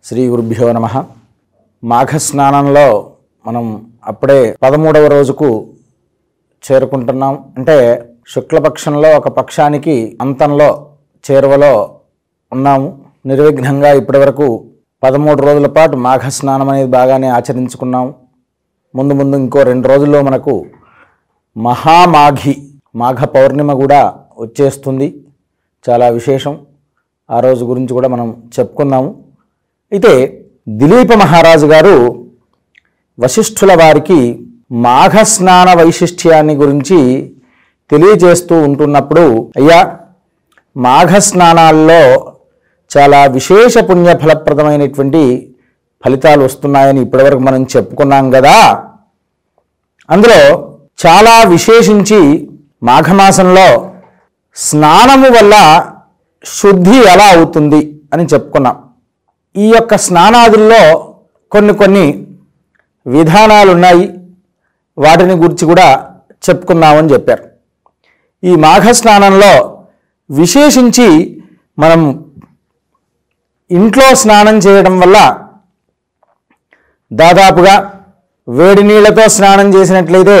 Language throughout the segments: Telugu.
శ్రీ గురుభ్యో నమః. మాఘ స్నానంలో మనం అప్పుడే 13వ రోజుకు చేరుకుంటున్నాం. అంటే శుక్లపక్షంలో ఒక పక్షానికి అంతంలో చేరువలో ఉన్నాము. నిర్విఘ్నంగా ఇప్పటివరకు 13 రోజుల పాటు మాఘ స్నానం అనేది బాగానే ఆచరించుకున్నాము. ముందు ఇంకో 2 రోజుల్లో మనకు మహామాఘి మాఘ పౌర్ణిమ కూడా వచ్చేస్తుంది. చాలా విశేషం. ఆ రోజు గురించి కూడా మనం చెప్పుకుందాము. అయితే దిలీప మహారాజు గారు వశిష్ఠుల వారికి మాఘ స్నాన వైశిష్ట్యాన్ని గురించి తెలియజేస్తూ ఉంటున్నప్పుడు, అయ్యా, మాఘ స్నానాల్లో చాలా విశేష పుణ్య ఫలప్రదమైనటువంటి ఫలితాలు వస్తున్నాయని ఇప్పటివరకు మనం చెప్పుకున్నాం కదా. అందులో చాలా విశేషించి మాఘమాసంలో స్నానము వల్ల శుద్ధి ఎలా అవుతుంది అని చెప్పుకున్నాం. ఈ యొక్క స్నానాదుల్లో కొన్ని విధానాలు ఉన్నాయి. వాటిని గురించి కూడా చెప్పుకుందామని చెప్పారు. ఈ మాఘ స్నానంలో విశేషించి మనం ఇంట్లో స్నానం చేయడం వల్ల దాదాపుగా వేడి నీళ్లతో స్నానం చేసినట్లయితే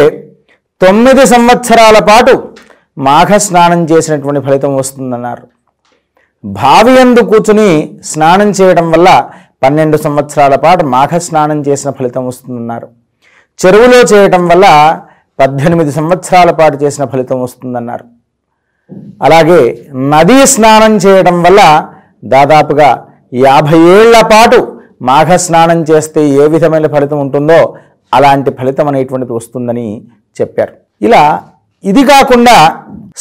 9 సంవత్సరాల పాటు మాఘ స్నానం చేసినటువంటి ఫలితం వస్తుందన్నారు. బావి యందు కూర్చుని స్నానం చేయడం వల్ల 12 సంవత్సరాల పాటు మాఘ స్నానం చేసిన ఫలితం వస్తుందన్నారు. చెరువులో చేయటం వల్ల 18 సంవత్సరాల పాటు చేసిన ఫలితం వస్తుందన్నారు. అలాగే నదీ స్నానం చేయడం వల్ల దాదాపుగా 50 ఏళ్ల పాటు మాఘ స్నానం చేస్తే ఏ విధమైన ఫలితం ఉంటుందో అలాంటి ఫలితం అనేటువంటిది వస్తుందని చెప్పారు. ఇలా ఇది కాకుండా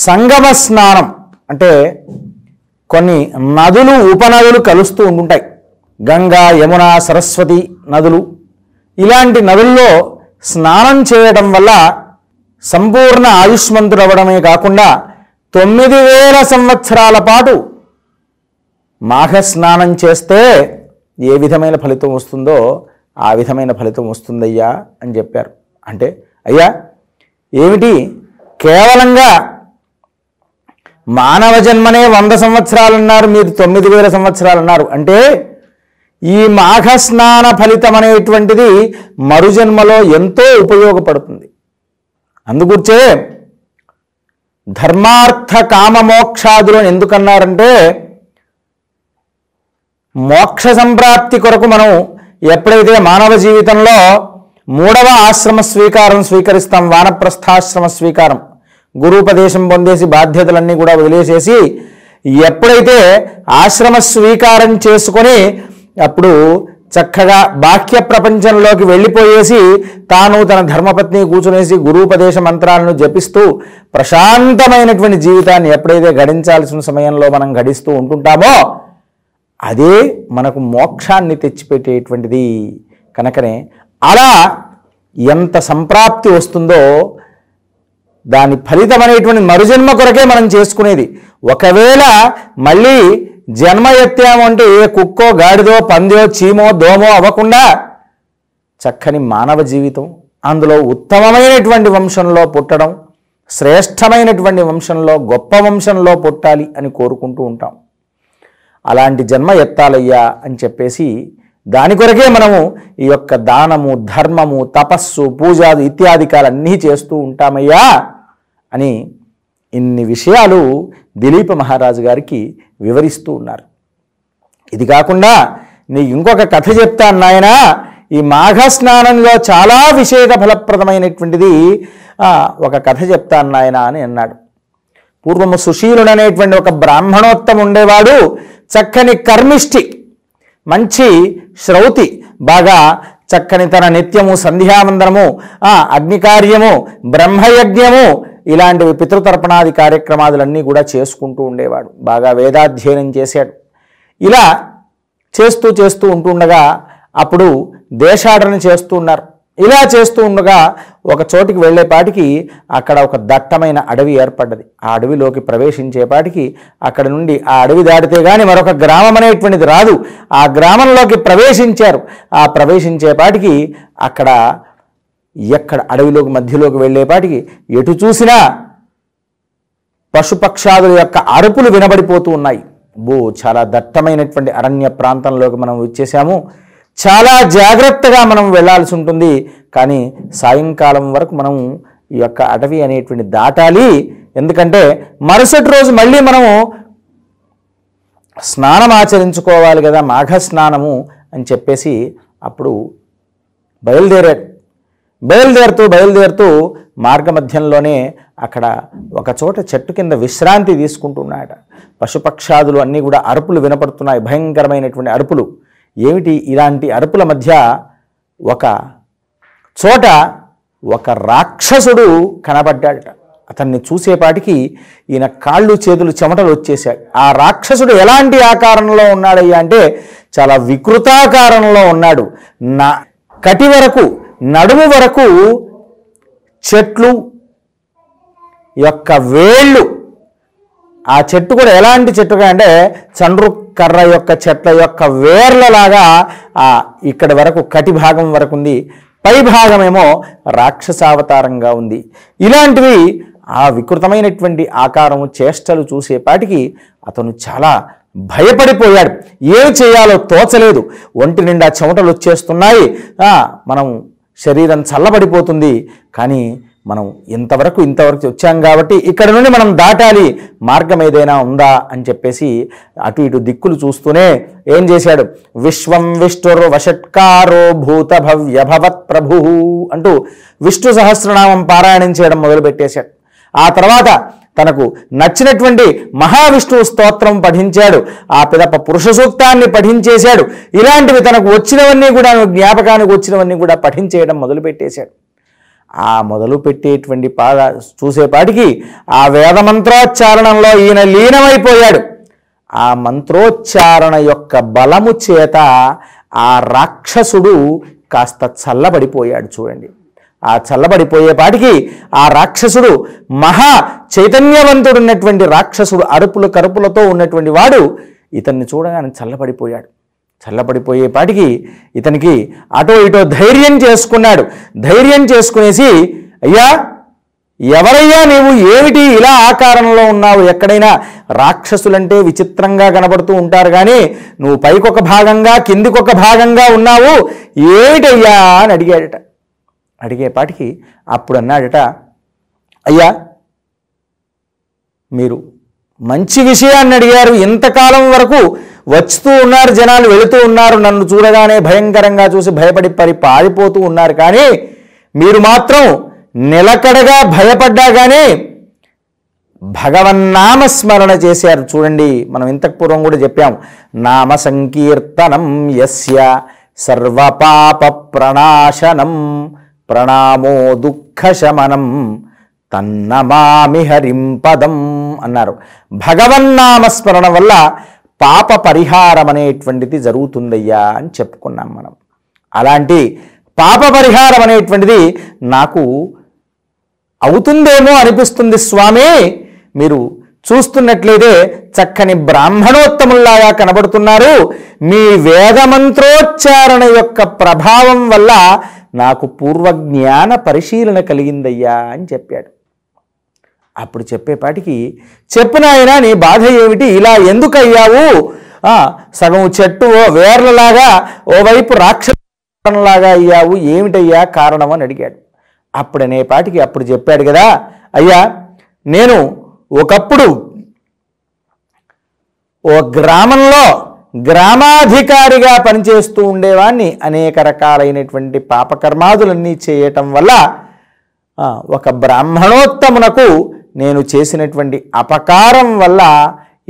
సంగమ స్నానం అంటే కొన్ని నదులు ఉపనదులు కలుస్తూ ఉంటుంటాయి. గంగా, యమున, సరస్వతి నదులు. ఇలాంటి నదుల్లో స్నానం చేయడం వల్ల సంపూర్ణ ఆయుష్మంతుడవడమే కాకుండా 9000 సంవత్సరాల పాటు మాఘ స్నానం చేస్తే ఏ విధమైన ఫలితం వస్తుందో ఆ విధమైన ఫలితం వస్తుందయ్యా అని చెప్పారు. అంటే అయ్యా ఏమిటి, కేవలంగా మానవ జన్మనే 100 సంవత్సరాలు అన్నారు, మీరు 9000 సంవత్సరాలు అన్నారు. అంటే ఈ మాఘ స్నాన ఫలితం అనేటువంటిది మరుజన్మలో ఎంతో ఉపయోగపడుతుంది. అందుగుర్చే ధర్మార్థ కామ మోక్షాదులను ఎందుకన్నారంటే, మోక్ష సంప్రాప్తి కొరకు మనం ఎప్పుడైతే మానవ జీవితంలో 3వ ఆశ్రమ స్వీకరిస్తాం, వానప్రస్థాశ్రమ స్వీకారం, గురూపదేశం పొందేసి బాధ్యతలన్నీ కూడా వదిలేసేసి ఎప్పుడైతే ఆశ్రమ స్వీకారం చేసుకొని అప్పుడు చక్కగా బాహ్య ప్రపంచంలోకి వెళ్ళిపోయేసి తాను తన ధర్మపత్ని కూర్చునేసి గురూపదేశ మంత్రాలను జపిస్తూ ప్రశాంతమైనటువంటి జీవితాన్ని ఎప్పుడైతే గడించాల్సిన సమయంలో మనం గడిస్తూ ఉంటుంటామో అదే మనకు మోక్షాన్ని తెచ్చిపెట్టేటువంటిది. కనుకనే అలా ఎంత సంప్రాప్తి వస్తుందో దాని ఫలితం అనేటువంటి మరుజన్మ కొరకే మనం చేసుకునేది. ఒకవేళ మళ్ళీ జన్మ ఎత్తాము అంటే ఏ కుక్కో, గాడిదో, పందో, చీమో, దోమో అవ్వకుండా చక్కని మానవ జీవితం, అందులో ఉత్తమమైనటువంటి వంశంలో పుట్టడం, శ్రేష్టమైనటువంటి వంశంలో, గొప్ప వంశంలో పుట్టాలి అని కోరుకుంటూ ఉంటాం. అలాంటి జన్మ ఎత్తాలయ్యా అని చెప్పేసి దాని కొరకే మనము ఈ యొక్క దానము, ధర్మము, తపస్సు, పూజాదు ఇత్యాదికాలన్నీ చేస్తూ ఉంటామయ్యా అని ఇన్ని విషయాలు దిలీప మహారాజు గారికి వివరిస్తూ ఉన్నారు. ఇది కాకుండా నీకు ఇంకొక కథ చెప్తాను నాయనా, ఈ మాఘ స్నానంలో చాలా విశేష ఫలప్రదమైనటువంటిది ఒక కథ చెప్తాను నాయనా అని అన్నాడు. పూర్వము సుశీలుడు అనేటువంటి ఒక బ్రాహ్మణోత్తమ ఉండేవాడు. చక్కని కర్మిష్టి, మంచి శ్రౌతి, బాగా చక్కని తన నిత్యము సంధ్యావందనము, అగ్నికార్యము, బ్రహ్మయజ్ఞము ఇలాంటివి పితృతర్పణాది కార్యక్రమాదులన్నీ కూడా చేసుకుంటూ ఉండేవాడు. బాగా వేదాధ్యయనం చేశాడు. ఇలా చేస్తూ ఉంటుండగా అప్పుడు దేశాటన చేస్తూ ఉన్నారు. ఇలా చేస్తూ ఉండగా ఒక చోటికి వెళ్ళేపాటికి అక్కడ ఒక దట్టమైన అడవి ఏర్పడ్డది. ఆ అడవిలోకి ప్రవేశించేపాటికి అక్కడ నుండి ఆ అడవి దాటితే కానీ మరొక గ్రామం అనేటువంటిది రాదు. ఆ గ్రామంలోకి ప్రవేశించారు. ఆ ప్రవేశించేపాటికి అక్కడ ఎక్కడ అడవిలోకి మధ్యలోకి వెళ్ళేపాటికి ఎటు చూసినా పశుపక్షాదుల యొక్క అరుపులు వినబడిపోతూ ఉన్నాయి. చాలా దట్టమైనటువంటి అరణ్య ప్రాంతంలోకి మనం వచ్చేసాము. చాలా జాగ్రత్తగా మనం వెళ్ళాల్సి ఉంటుంది. కానీ సాయంకాలం వరకు మనం ఈ యొక్క అటవీ అనేటువంటి దాటాలి. ఎందుకంటే మరుసటి రోజు మళ్ళీ మనము స్నానం ఆచరించుకోవాలి కదా, మాఘ స్నానము అని చెప్పేసి అప్పుడు బయలుదేరుతూ మార్గమధ్యంలోనే అక్కడ ఒక చోట చెట్టు కింద విశ్రాంతి తీసుకుంటున్నాయట. పశుపక్షాదులు అన్నీ కూడా అరుపులు వినపడుతున్నాయి, భయంకరమైనటువంటి అరుపులు. ఏమిటి ఇలాంటి అరుపుల మధ్య ఒక చోట ఒక రాక్షసుడు కనబడ్డాడట. అతన్ని చూసేపాటికి ఈయన కాళ్ళు చేతులు చెమటలు వచ్చేసాయి. ఆ రాక్షసుడు ఎలాంటి ఆకారంలో ఉన్నాడయ్యా అంటే చాలా వికృతాకారంలో ఉన్నాడు. కటి వరకు నడుము వరకు చెట్లు యొక్క వేళ్ళు, ఆ చెట్టు కూడా ఎలాంటి చెట్టుగా అంటే చండ్రు కర్ర యొక్క చెట్ల యొక్క వేర్లలాగా ఇక్కడి వరకు కటి భాగం వరకు ఉంది, పై భాగమేమో రాక్షసావతారంగా ఉంది. ఇలాంటివి ఆ వికృతమైనటువంటి ఆకారము చేష్టలు చూసేపాటికి అతను చాలా భయపడిపోయాడు. ఏం చేయాలో తోచలేదు. ఒంటి నిండా చెమటలు వచ్చేస్తున్నాయి, మనం శరీరం చల్లబడిపోతుంది. కానీ మనం ఇంతవరకు వచ్చాం కాబట్టి ఇక్కడ నుండి మనం దాటాలి, మార్గం ఏదైనా ఉందా అని చెప్పేసి అటు ఇటు దిక్కులు చూస్తూనే ఏం చేశాడు, విశ్వం విష్ణుర్ వషట్కారో భూత భవ్యభవత్ ప్రభు అంటూ విష్ణు సహస్రనామం పారాయణం చేయడం మొదలుపెట్టేశాడు. ఆ తర్వాత తనకు నచ్చినటువంటి మహావిష్ణువు స్తోత్రం పఠించాడు. ఆ పిదప పురుష సూక్తాన్ని పఠించేశాడు. ఇలాంటివి తనకు వచ్చినవన్నీ కూడా, జ్ఞాపకానికి వచ్చినవన్నీ కూడా పఠించేయడం మొదలుపెట్టేశాడు. ఆ మొదలుపెట్టేటువంటి చూసేపాటికి ఆ వేదమంత్రోచ్చారణంలో ఈయన లీనమైపోయాడు. ఆ మంత్రోచ్చారణ యొక్క బలము చేత ఆ రాక్షసుడు కాస్త చల్లబడిపోయాడు. చూడండి, ఆ చల్లబడిపోయేపాటికి ఆ రాక్షసుడు మహా చైతన్యవంతుడున్నటువంటి రాక్షసుడు, అరుపుల కరుపులతో ఉన్నటువంటి వాడు ఇతన్ని చూడగానే చల్లబడిపోయాడు. చల్లబడిపోయేపాటికి ఇతనికి అటో ఇటో ధైర్యం చేసుకున్నాడు. ధైర్యం చేసుకునేసి, అయ్యా ఎవరయ్యా నీవు, ఏమిటి ఇలా ఆకారంలో ఉన్నావు? ఎక్కడైనా రాక్షసులంటే విచిత్రంగా కనబడుతూ ఉంటారు, కానీ నువ్వు పైకొక భాగంగా కిందికొక భాగంగా ఉన్నావు, ఏమిటయ్యా అని అడిగాడట. అడిగేపాటికి అప్పుడు అన్నాడట, అయ్యా మీరు మంచి విషయాన్ని అడిగారు. ఇంతకాలం వరకు వస్తూ ఉన్నారు జనాలు, వెళుతూ ఉన్నారు, నన్ను చూడగానే భయంకరంగా చూసి భయపడి పారిపోతూ ఉన్నారు. కానీ మీరు మాత్రం నిలకడగా భయపడ్డా కానీ భగవన్నామస్మరణ చేశారు. చూడండి, మనం ఇంతకు పూర్వం కూడా చెప్పాం, నామ సంకీర్తనం యస్య సర్వపాప ప్రణాశనం ప్రణామో దుఃఖశమనం తన్నమామి హరిం పదం అన్నారు. భగవన్నామస్మరణ వల్ల పాప పరిహారం అనేటువంటిది జరుగుతుందయ్యా అని చెప్పుకున్నాం మనం. అలాంటి పాప పరిహారం అనేటువంటిది నాకు అవుతుందేమో అనిపిస్తుంది స్వామి. మీరు చూస్తున్నట్లయితే చక్కని బ్రాహ్మణోత్తముల్లాగా కనబడుతున్నారు. మీ వేదమంత్రోచ్చారణ యొక్క ప్రభావం వల్ల నాకు పూర్వజ్ఞాన పరిశీలన కలిగిందయ్యా అని చెప్పాడు. అప్పుడు చెప్పేపాటికి, చెప్పు నాయనా నీ బాధ ఏమిటి, ఇలా ఎందుకు అయ్యావు, సగం చెట్టు వేర్లలాగా ఓవైపు రాక్షసలాగా అయ్యావు, ఏమిటయ్యా కారణం అని అడిగాడు. అప్పుడు చెప్పాడు కదా, అయ్యా నేను ఒకప్పుడు ఓ గ్రామంలో గ్రామాధికారిగా పనిచేస్తూ ఉండేవాడిని. అనేక రకాలైనటువంటి పాపకర్మాదులన్నీ చేయటం వల్ల ఒక బ్రాహ్మణోత్తమునకు నేను చేసినటువంటి అపకారం వల్ల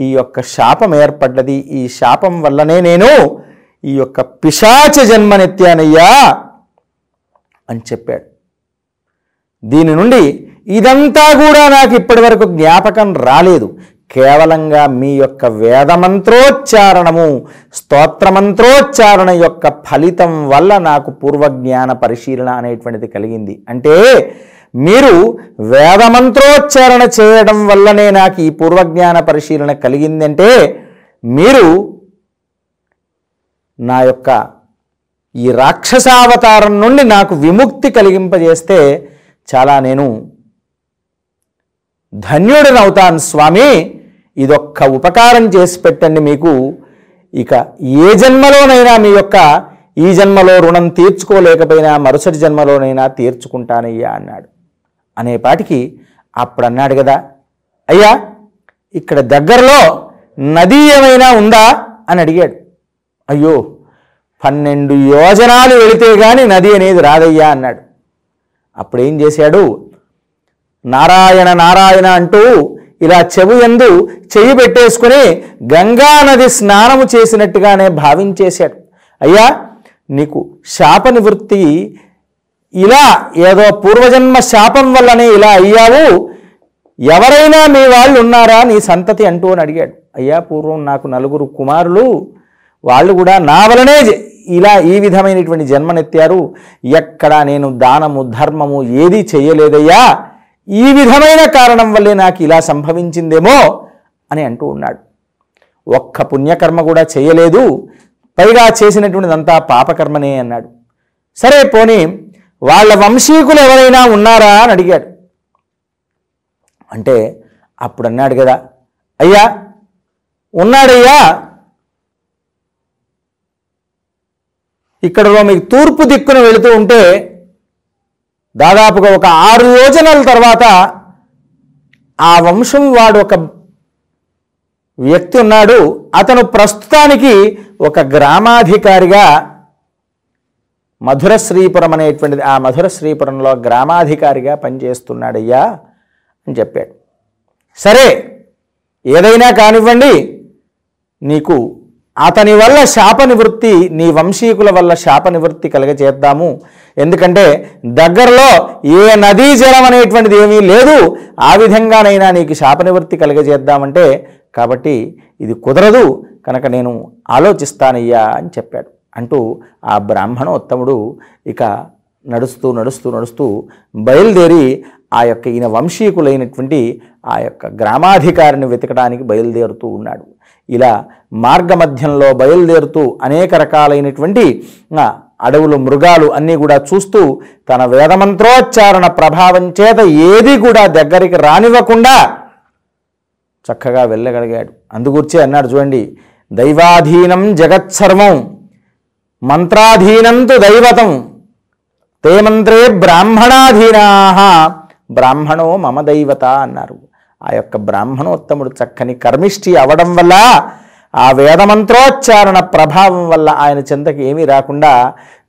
ఈ యొక్క శాపం ఏర్పడ్డది. ఈ శాపం వల్లనే నేను ఈ యొక్క పిశాచ జన్మనెత్తానయ్యా అని చెప్పాడు. దీని నుండి ఇదంతా కూడా నాకు ఇప్పటి వరకు జ్ఞాపకం రాలేదు. కేవలంగా మీ యొక్క వేదమంత్రోచ్చారణము, స్తోత్రమంత్రోచ్చారణ యొక్క ఫలితం వల్ల నాకు పూర్వజ్ఞాన పరిశీలన అనేటువంటిది కలిగింది. అంటే మీరు వేదమంత్రోచ్చారణ చేయడం వల్లనే నాకు ఈ పూర్వజ్ఞాన పరిశీలన కలిగిందంటే మీరు నా యొక్క ఈ రాక్షసావతారం నుండి నాకు విముక్తి కలిగింపజేస్తే చాలా నేను ధన్యుడినవుతాను స్వామి. ఇదొక్క ఉపకారం చేసి పెట్టండి, మీకు ఇక ఏ జన్మలోనైనా మీ యొక్క ఈ జన్మలో రుణం తీర్చుకోలేకపోయినా మరుసటి జన్మలోనైనా తీర్చుకుంటానయ్యా అన్నాడు. అనేపాటికి అప్పుడు అన్నాడు కదా, అయ్యా ఇక్కడ దగ్గరలో నది ఏమైనా ఉందా అని అడిగాడు. అయ్యో 12 యోజనాలు వెళితే కానీ నది అనేది రాదయ్యా అన్నాడు. అప్పుడేం చేశాడు, నారాయణ నారాయణ అంటూ ఇలా చెవు యందు చెయ్యి పెట్టేసుకుని గంగా నది స్నానము చేసినట్టుగానే భావించేశాడు. అయ్యా నీకు శాప నివృత్తి, ఇలా ఏదో పూర్వజన్మ శాపం వల్లనే ఇలా అయ్యావు, ఎవరైనా మీ వాళ్ళు ఉన్నారా నీ సంతతి అంటూ అని అడిగాడు. అయ్యా పూర్వం నాకు 4 కుమారులు, వాళ్ళు కూడా నా వలనే ఇలా ఈ విధమైనటువంటి జన్మనెత్తారు, ఎక్కడా నేను దానము ధర్మము ఏదీ చెయ్యలేదయ్యా, ఈ విధమైన కారణం వల్లే నాకు ఇలా సంభవించిందేమో అని అంటూ ఉన్నాడు. ఒక్క పుణ్యకర్మ కూడా చేయలేదు, పైగా చేసినటువంటిదంతా పాపకర్మనే అన్నాడు. సరే పోనీ వాళ్ళ వంశీకులు ఎవరైనా ఉన్నారా అని అడిగాడు. అంటే అప్పుడు అన్నాడు కదా, అయ్యా ఉన్నాడయ్యా, ఇక్కడలో మీకు తూర్పు దిక్కున వెళుతూ ఉంటే దాదాపుగా ఒక 6 యోజనాల తర్వాత ఆ వంశం వాడు ఒక వ్యక్తి ఉన్నాడు. అతను ప్రస్తుతానికి ఒక గ్రామాధికారిగా మధురశ్రీపురం అనేటువంటిది, ఆ మధురశ్రీపురంలో గ్రామాధికారిగా పనిచేస్తున్నాడయ్యా అని చెప్పాడు. సరే ఏదైనా కానివ్వండి, నీకు అతని వల్ల శాప నివృత్తి, నీ వంశీకుల వల్ల శాప నివృత్తి కలగజేద్దాము. ఎందుకంటే దగ్గరలో ఏ నదీ జలం అనేటువంటిది ఏమీ లేదు, ఆ విధంగానైనా నీకు శాప నివృత్తి కలగజేద్దామంటే, కాబట్టి ఇది కుదరదు కనుక నేను ఆలోచిస్తానయ్యా అని చెప్పాడు. అంటూ ఆ బ్రాహ్మణోత్తముడు ఇక నడుస్తూ నడుస్తూ నడుస్తూ బయలుదేరి ఆ యొక్క ఈయన వంశీకులైనటువంటి ఆ యొక్క గ్రామాధికారిని వెతకడానికి బయలుదేరుతూ ఉన్నాడు. ఇలా మార్గమధ్యంలో బయలుదేరుతూ అనేక రకాలైనటువంటి అడవులు మృగాలు అన్నీ కూడా చూస్తూ తన వేదమంత్రోచ్చారణ ప్రభావం చేత ఏది కూడా దగ్గరికి రానివ్వకుండా చక్కగా వెళ్ళగలిగాడు. అందుగుర్చే అన్నాడు చూడండి, దైవాధీనం జగత్సర్వం మంత్రాధీనంతు దైవతం తే మంత్రే బ్రాహ్మణాధీనా బ్రాహ్మణో మమ దైవత అన్నారు. ఆ యొక్క బ్రాహ్మణోత్తముడు చక్కని కర్మిష్ఠి అవడం వల్ల, ఆ వేదమంత్రోచ్చారణ ప్రభావం వల్ల ఆయన చెంతకి ఏమీ రాకుండా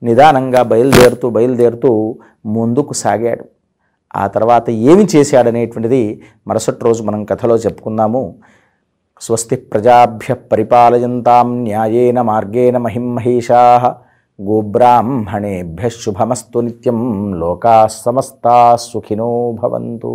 నిదానంగా బయలుదేరుతూ ముందుకు సాగాడు. ఆ తర్వాత ఏమి చేశాడనేటువంటిది మరుసటి రోజు మనం కథలో చెప్పుకుందాము. స్వస్తి ప్రజాభ్య పరిపాలయంతాం న్యాయేన మార్గేణ మహిమహేషాః గోబ్రాహ్మణేభ్యః శుభమస్తు నిత్యం లోకాః సమస్తాః సుఖినో భవంతు.